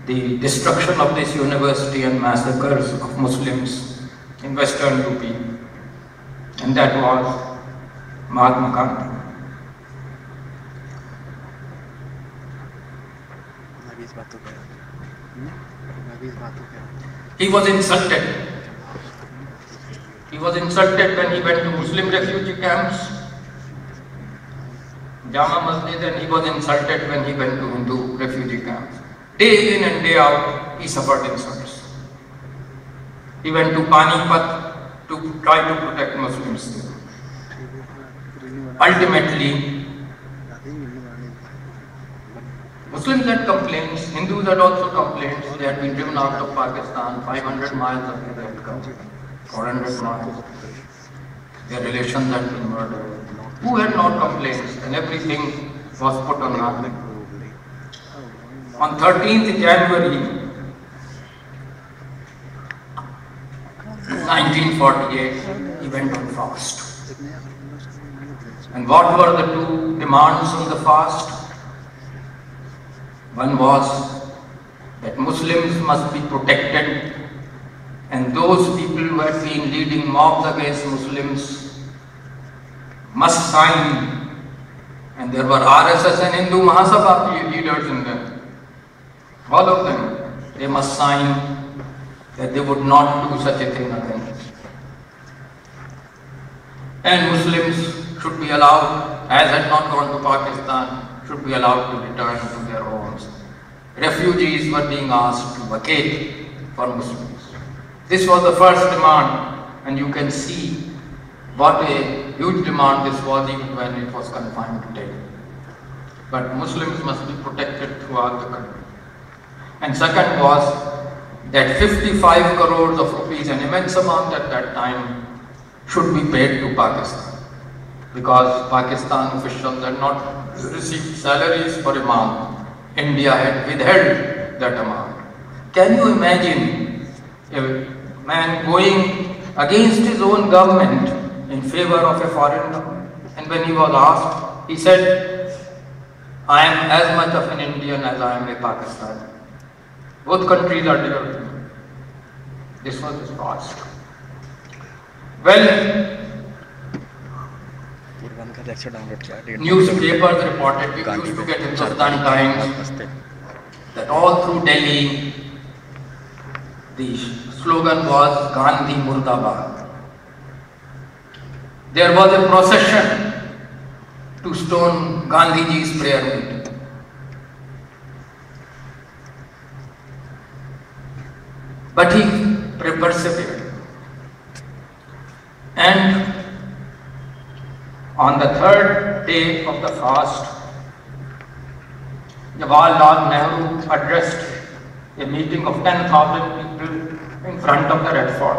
the destruction of this university and massacres of Muslims in Western UP, and that was Mahatma Gandhi. He was insulted. He was insulted when he went to Muslim refugee camps, Jama Masjid, and he was insulted when he went to Hindu refugee camps. Day in and day out, he suffered insults. He went to Panipat to try to protect Muslims there. Ultimately, Muslims had complaints, Hindus had also complaints. They had been driven out of Pakistan, 500 miles away they had come, 400 miles. Their relations had been murdered. Who had not complaints? And everything was put on nothing. On 13th January 1948, he went on fast. And what were the two demands on the fast? One was that Muslims must be protected, and those people who had been leading mobs against Muslims must sign, and there were RSS and Hindu Mahasabha leaders in them. All of them, they must sign that they would not do such a thing again. And Muslims should be allowed, as had not gone to Pakistan, should be allowed to return to their homes. Refugees were being asked to vacate for Muslims. This was the first demand, and you can see what a huge demand this was even when it was confined to Delhi. But Muslims must be protected throughout the country. And second was that 55 crores of rupees, an immense amount at that time, should be paid to Pakistan, because Pakistan officials had not received salaries for a month. India had withheld that amount. Can you imagine a man going against his own government in favor of a foreign government? And when he was asked, he said, I am as much of an Indian as I am a Pakistani. Both countries are developing. This was his past. Well, newspapers reported, we used to get Hindustan Times, that all through Delhi, The slogan was Gandhi Murdabad. There was a procession to stone Gandhiji's prayer meet. But he persevered. And on the third day of the fast, Jawaharlal Nehru addressed a meeting of 10,000 people in front of the Red Fort.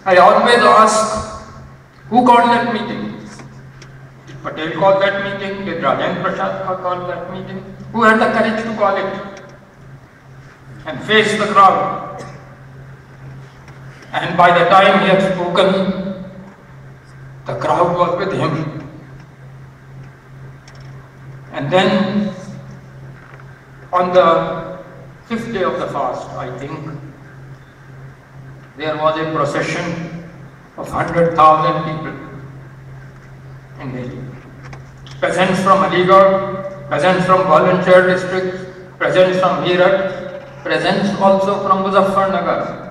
I always ask, who called that meeting? Did Patel call that meeting? Did Rajendra Prasad call that meeting? Who had the courage to call it and face the crowd? And by the time he had spoken, the crowd was with him. And then on the fifth day of the fast, I think, there was a procession of 100,000 people in Delhi. Peasants from Aligarh, peasants from volunteer districts, peasants from Meerut, peasants also from Muzaffarnagar.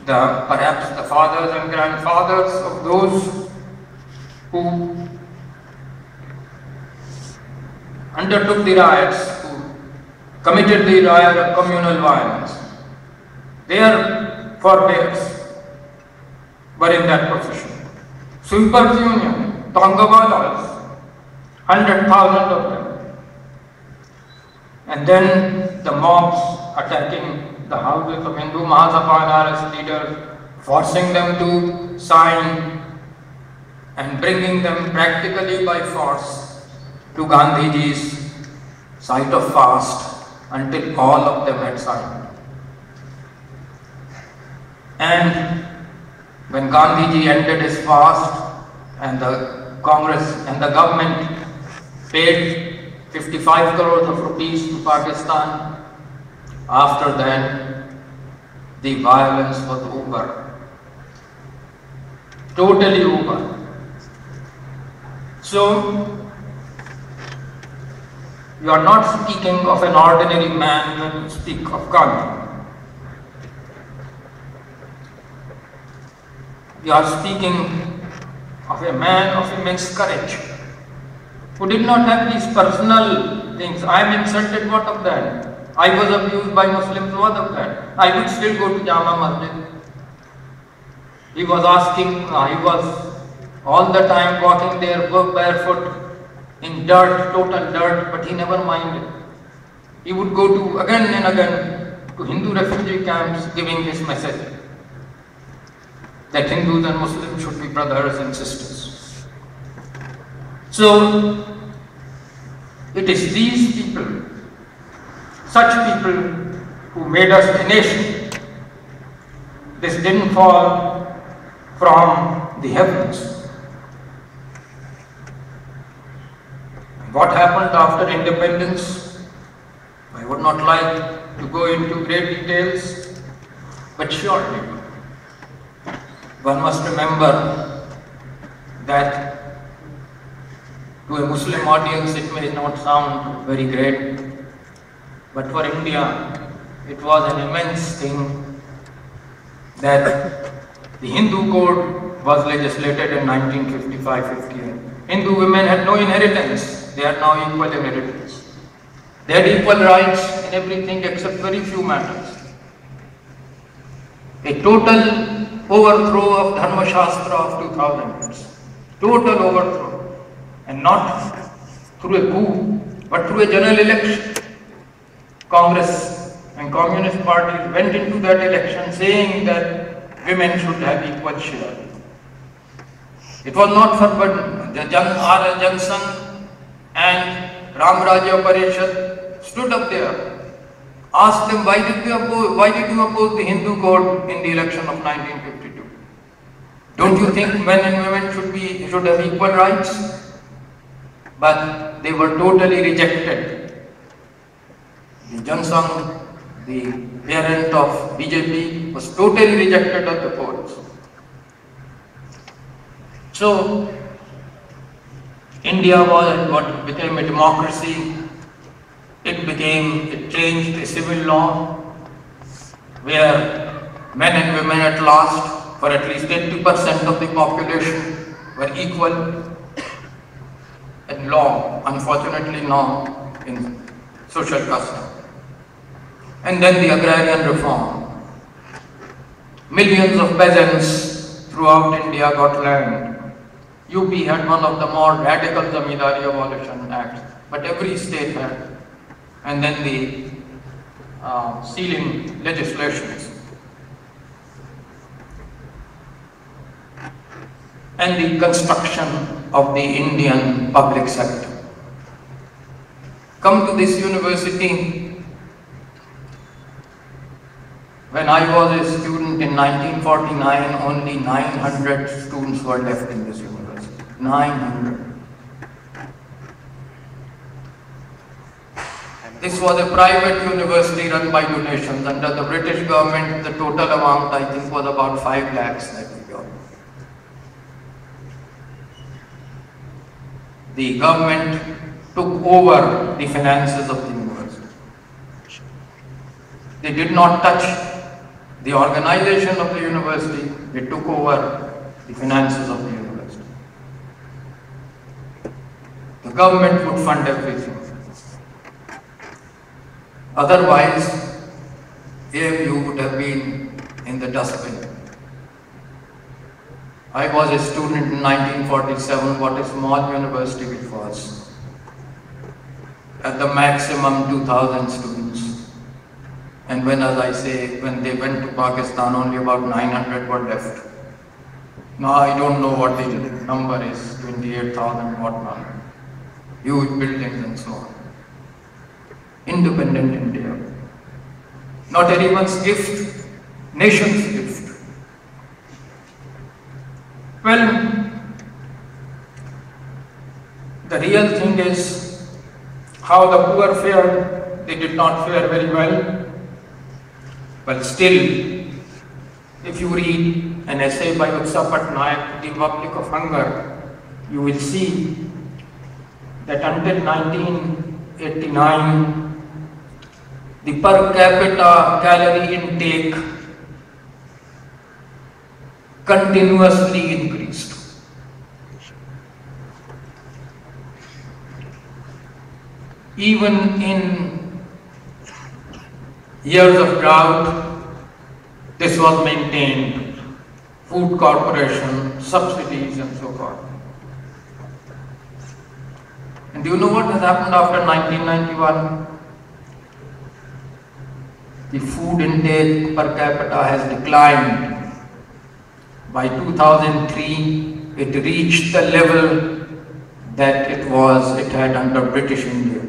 Perhaps the fathers and grandfathers of those who undertook the riots, who committed the riot of communal violence. Their forebears were in that procession. Sweepers Union, Tongawalas, 100,000 of them. And then the mobs attacking the houses of Hindu Mahasabha RS leaders, forcing them to sign and bringing them practically by force to Gandhiji's site of fast until all of them had signed. And when Gandhiji ended his fast and the Congress and the government paid 55 crores of rupees to Pakistan, after that the violence was over, totally over. So you are not speaking of an ordinary man when you speak of Gandhi. You are speaking of a man of immense courage, who did not have these personal things. I am insulted, what of that? I was abused by Muslims, what of that? I would still go to Jama Masjid. He was asking, he was all the time walking there barefoot in dirt, total dirt, but he never minded. He would go to again and again to Hindu refugee camps giving his message that Hindus and Muslims should be brothers and sisters. So it is these people, such people, who made us a nation. This didn't fall from the heavens. What happened after independence, I would not like to go into great details, but surely one must remember that to a Muslim audience it may not sound very great, but for India it was an immense thing that the Hindu code was legislated in 1955-58. Hindu women had no inheritance, they are now equal inheritance. They had equal rights in everything except very few matters. A total overthrow of Dharma Shastra of 2000, total overthrow, and not through a coup, but through a general election. Congress and Communist parties went into that election saying that women should have equal share. It was not forbidden. The Jan Sangh and Ram Rajya Parishad stood up there, asked them, why did you oppose the Hindu code in the election of 1952? Don't you think men and women should have equal rights? But they were totally rejected. The Jan Sangh, the parent of BJP, was totally rejected at the polls. So India was what became a democracy. It changed the civil law. where men and women at last, for at least 80% of the population, were equal in law, unfortunately not in social custom. And then the agrarian reform. Millions of peasants throughout India got land. UP had one of the more radical Zamindari abolition acts, but every state had. And then the sealing legislations. And the construction of the Indian public sector. Come to this university. When I was a student in 1949, only 900 students were left in this university. 900. This was a private university run by donations. Under the British government, the total amount I think was about 5 lakhs that we got. The government took over the finances of the university. They did not touch the organization of the university, they took over the finances of the university. The government would fund everything. Otherwise, AMU would have been in the dustbin. I was a student in 1947, what a small university it was. At the maximum 2,000 students. And when, as I say, when they went to Pakistan, only about 900 were left. Now I don't know what the number is, 28,000, what not. Huge buildings and so on. Independent India. Not anyone's gift, nation's gift. Well, the real thing is how the poor fared. They did not fare very well. But still, if you read an essay by Utsa Patnaik, The Republic of Hunger, you will see that until 1989, the per capita calorie intake continuously increased. Even in years of drought, this was maintained. Food corporation, subsidies and so forth. And do you know what has happened after 1991? The food intake per capita has declined. By 2003, it reached the level that it had under British India.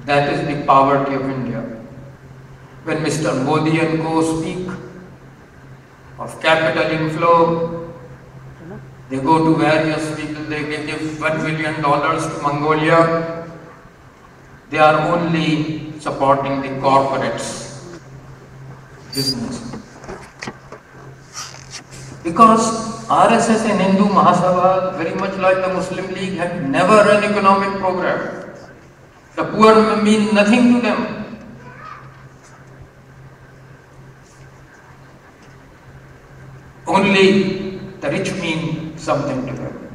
That is the poverty of India. When Mr. Modi and co speak of capital inflow, they go to various people, they give $1 billion to Mongolia. They are only supporting the corporates' business. Because RSS and Hindu Mahasabha, very much like the Muslim League, had never an economic program. The poor mean nothing to them. Only the rich mean something to them.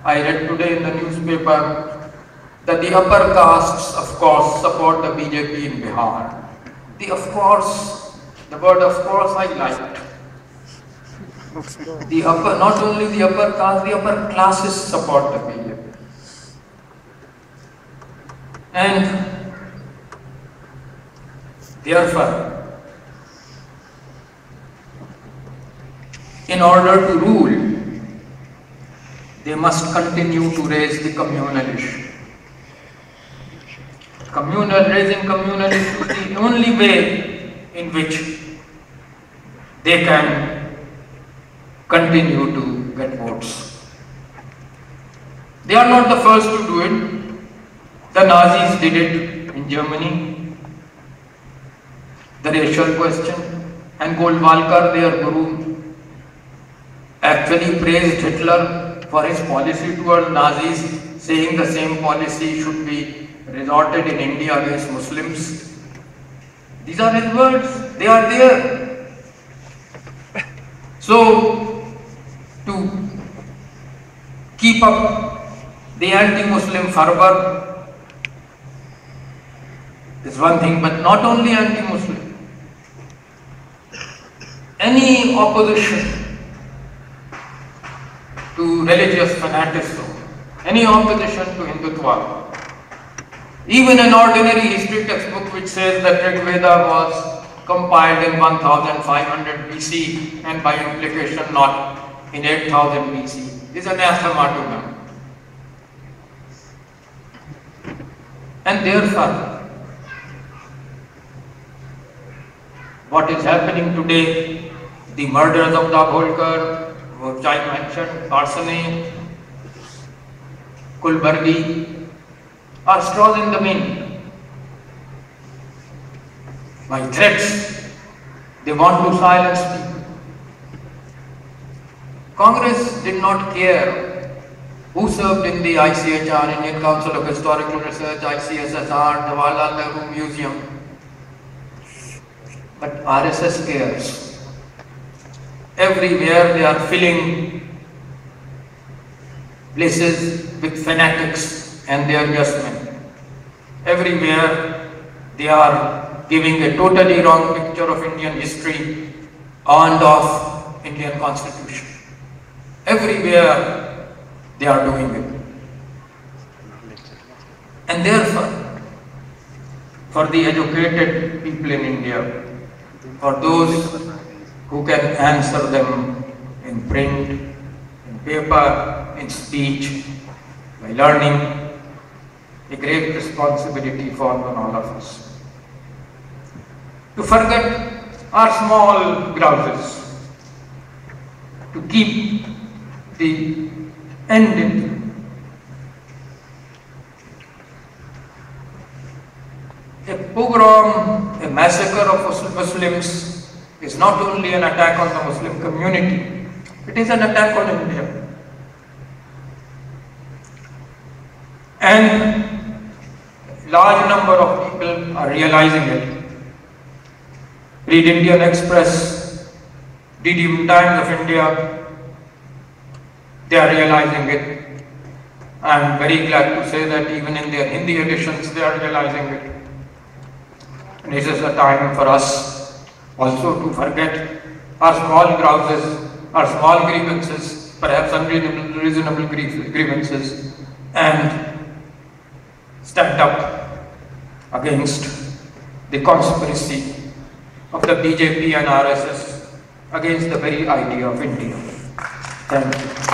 I read today in the newspaper that the upper castes, of course, support the BJP in Bihar. The word of course I liked. Not only the upper caste, the upper classes support the BJP. And therefore, in order to rule, they must continue to raise the communal issue. Raising communal issue is the only way in which they can continue to get votes. They are not the first to do it. The Nazis did it in Germany. The racial question, and Goldwalker, their guru, actually praised Hitler for his policy towards Nazis, saying the same policy should be resorted in India against Muslims. These are his words, they are there. So, to keep up the anti-Muslim fervor is one thing, but not only anti-Muslim. Any opposition to religious fanaticism, any opposition to Hindutva, even an ordinary history textbook which says that Rig Veda was compiled in 1500 BC and by implication not in 8000 BC is anathema to them. And therefore, what is happening today, the murders of Dabholkar, which I mentioned, Parsonage, Kulbargi, are straws in the wind. By threats, they want to silence people. Congress did not care who served in the ICHR, Indian Council of Historical Research, ICSSR, Jawaharlal Nehru Museum. But RSS cares. Everywhere they are filling places with fanatics and their just men. Everywhere they are giving a totally wrong picture of Indian history and of Indian Constitution. Everywhere they are doing it. And therefore, for the educated people in India, for those who can answer them in print, in paper, in speech, by learning, a great responsibility falls on all of us. To forget our small grouses, to keep the end in view. A pogrom, a massacre of Muslims is not only an attack on the Muslim community, it is an attack on India. And large number of people are realizing it. Read Indian Express, DD Times of India, they are realizing it. I am very glad to say that even in their Hindi editions they are realizing it. And this is a time for us also to forget our small grouses, our small grievances, perhaps unreasonable grievances, and stand up against the conspiracy of the BJP and RSS against the very idea of India. Thank you.